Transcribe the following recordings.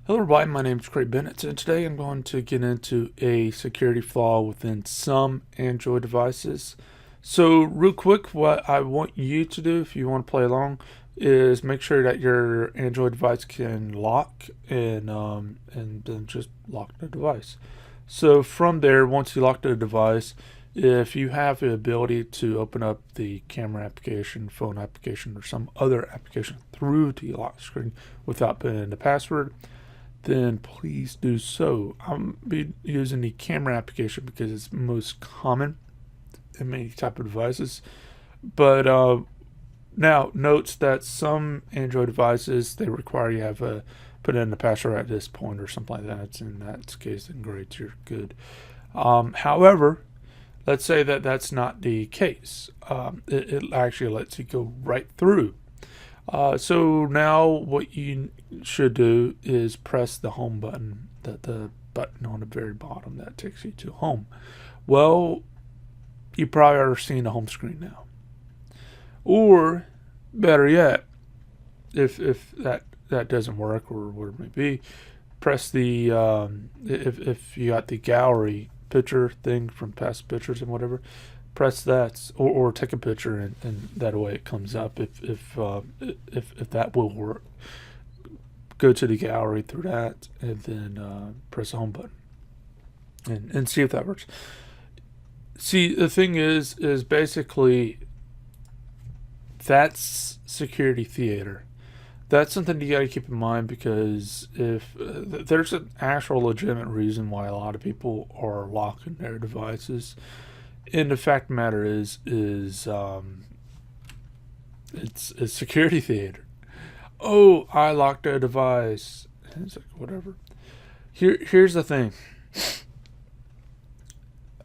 Hello everybody, my name is Craig Bennett, and today I'm going to get into a security flaw within some Android devices. So real quick, what I want you to do if you want to play along is make sure that your Android device can lock and then just lock the device. So from there, once you lock the device, if you have the ability to open up the camera application, phone application, or some other application through the lock screen without putting in the password, then please do so. I'm be using the camera application because it's most common in many type of devices. But now notes that some Android devices they require you have a put in the password at this point or something like that. In that case, then great, you're good. However, let's say that that's not the case. It actually lets you go right through. So now what you should do is press the home button, the button on the very bottom that takes you to home. Well, you probably are seeing the home screen now. Or better yet, if that doesn't work or whatever it may be, press the if you got the gallery picture thing from past pictures and whatever, press that or take a picture and that way it comes up if that will work. Go to the gallery through that and then press the home button and see if that works. See, the thing is basically that's security theater. That's something you got to keep in mind because if there's an actual legitimate reason why a lot of people are locking their devices. And the fact of the matter is it's a security theater. Oh, I locked a device. And it's like whatever. Here's the thing.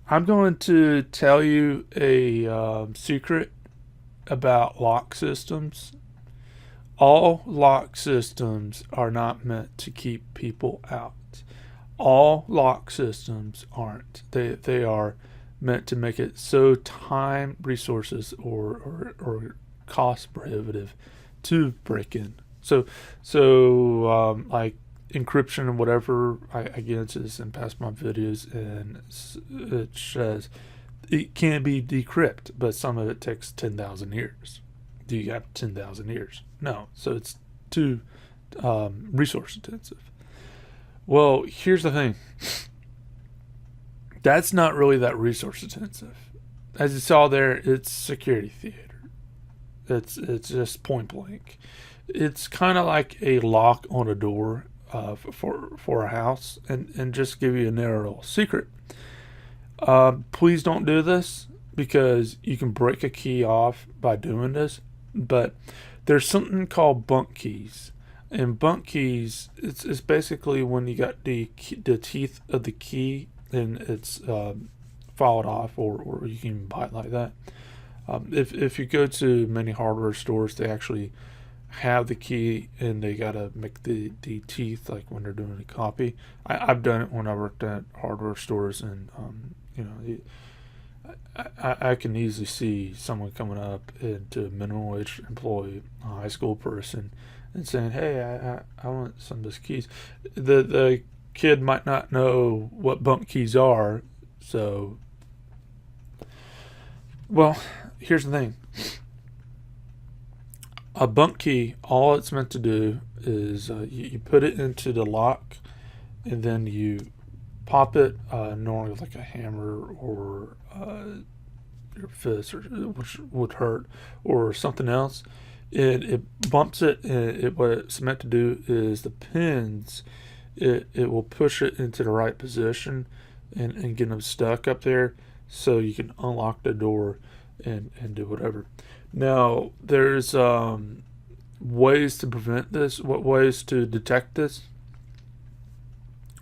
I'm going to tell you a secret about lock systems. All lock systems are not meant to keep people out. All lock systems aren't. They are meant to make it so time, resources, or cost prohibitive to break in. So like encryption and whatever, I get into this in past my videos, and it says it can be decrypted, but some of it takes 10,000 years. Do you have 10,000 years? No. So it's too resource intensive. Well, here's the thing. That's not really that resource intensive. As you saw there, it's security theater. It's just point blank. It's kind of like a lock on a door for a house, and just give you a narrow secret. Please don't do this because you can break a key off by doing this. But there's something called bunk keys, and bunk keys it's basically when you got the teeth of the key and it's followed off, or you can buy it like that. If you go to many hardware stores, they actually have the key and they gotta make the teeth like when they're doing a copy. I've done it when I worked at hardware stores, and I can easily see someone coming up into a minimum wage employee, a high school person, and saying, "Hey, I want some of these keys." The kid might not know what bunk keys are, so well, here's the thing. A bunk key, all it's meant to do is you put it into the lock, and then you pop it normally with like a hammer or your fist, or which would hurt, or something else. It bumps it, and what it's meant to do is the pins. It will push it into the right position and get them stuck up there, so you can unlock the door and do whatever. Now there's ways to prevent this. What ways to detect this?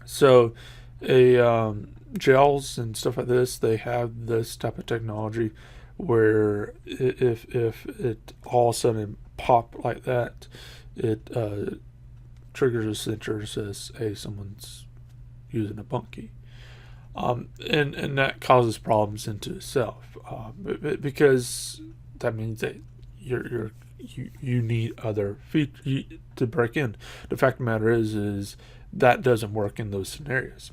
So a gels and stuff like this, they have this type of technology where if it all of a sudden pop like that, it triggers a sensor that says, "Hey, someone's using a bunk key," and that causes problems into itself because that means that your you need other features to break in. The fact of the matter is that doesn't work in those scenarios,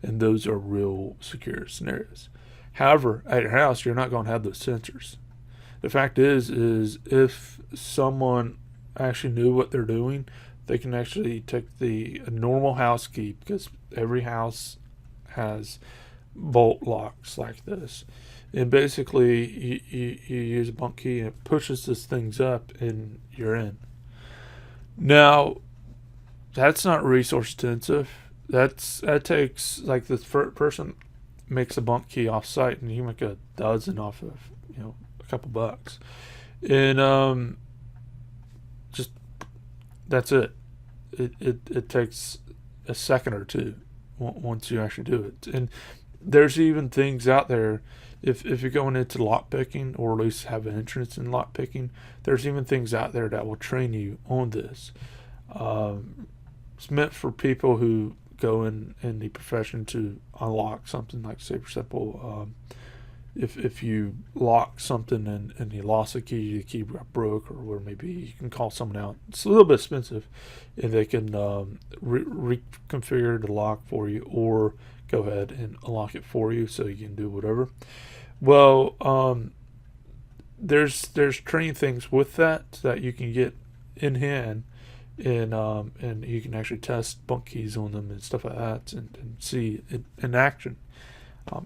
and those are real secure scenarios. However, at your house, you're not going to have those sensors. The fact is if someone actually knew what they're doing, they can actually take the normal house key, because every house has bolt locks like this, and basically you use a bunk key and it pushes this things up and you're in. Now, that's not resource intensive. That takes, like, this person makes a bunk key off site and you make a dozen off of, a couple bucks, and just that's it. It takes a second or two once you actually do it. And there's even things out there, if you're going into lock picking, or at least have an interest in lock picking, there's even things out there that will train you on this. It's meant for people who go in the profession to unlock something, like, say for example, if you lock something and you lost a key, the key got broke or whatever it may be, you can call someone out. It's a little bit expensive, and they can reconfigure the lock for you, or go ahead and unlock it for you so you can do whatever. Well, there's training things with that you can get in hand, and you can actually test bunk keys on them and stuff like that, and see it in action.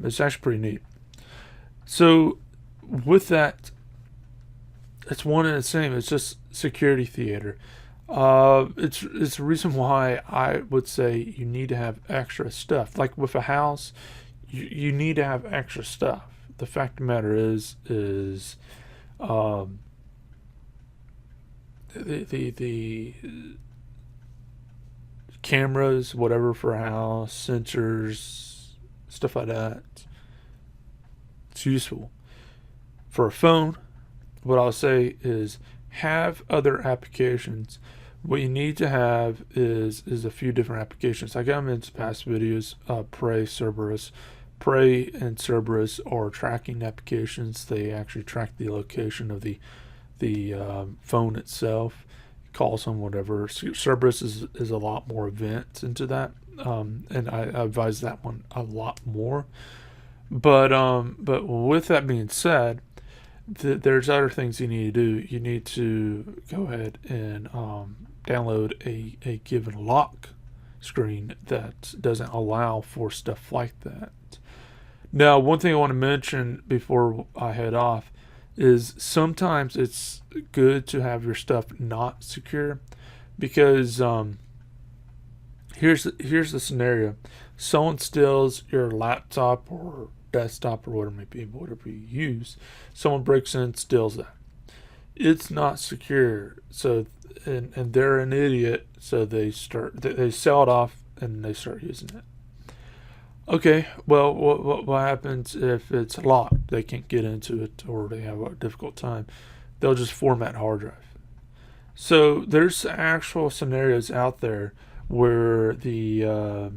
It's actually pretty neat. So with that, it's one and the same. It's just security theater. It's the reason why I would say you need to have extra stuff. Like with a house, you need to have extra stuff. The fact of the matter is the cameras, whatever, for a house, sensors, stuff like that. It's useful. For a phone, what I'll say is have other applications. What you need to have is a few different applications. Like I mentioned in past videos, Prey, Cerberus. Prey and Cerberus are tracking applications. They actually track the location of the phone itself, calls on whatever. Cerberus is a lot more advanced into that, and I advise that one a lot more. But with that being said, there's other things you need to do. You need to go ahead and download a given lock screen that doesn't allow for stuff like that. Now, one thing I want to mention before I head off is sometimes it's good to have your stuff not secure, because here's the scenario. Someone steals your laptop or desktop or whatever it may be, whatever you use. Someone breaks in, steals that. It's not secure. So and they're an idiot, so they sell it off and they start using it. Okay, well, what happens if it's locked? They can't get into it, or they have a difficult time. They'll just format hard drive. So there's actual scenarios out there where the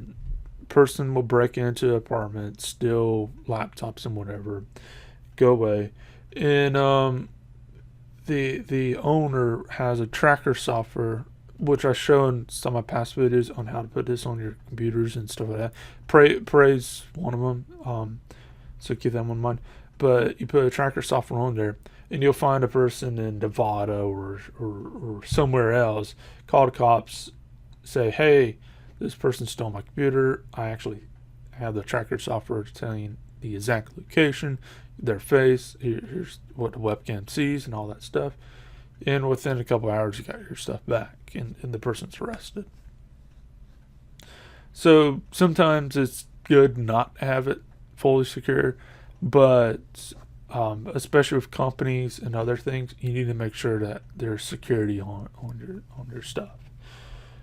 person will break into an apartment, steal laptops and whatever, go away, and the owner has a tracker software, which I show in some of my past videos on how to put this on your computers and stuff like that. Prey's one of them, so keep that one in mind. But you put a tracker software on there, and you'll find a person in Nevada or somewhere else, call the cops, say, hey, this person stole my computer. I actually have the tracker software telling the exact location, their face, here's what the webcam sees and all that stuff. And within a couple hours, you got your stuff back, and the person's arrested. So sometimes it's good not to have it fully secure, but especially with companies and other things, you need to make sure that there's security on your stuff.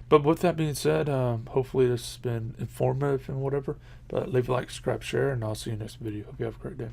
But with that being said, hopefully this has been informative and whatever. But leave a like, subscribe, share, and I'll see you next video. Hope you have a great day.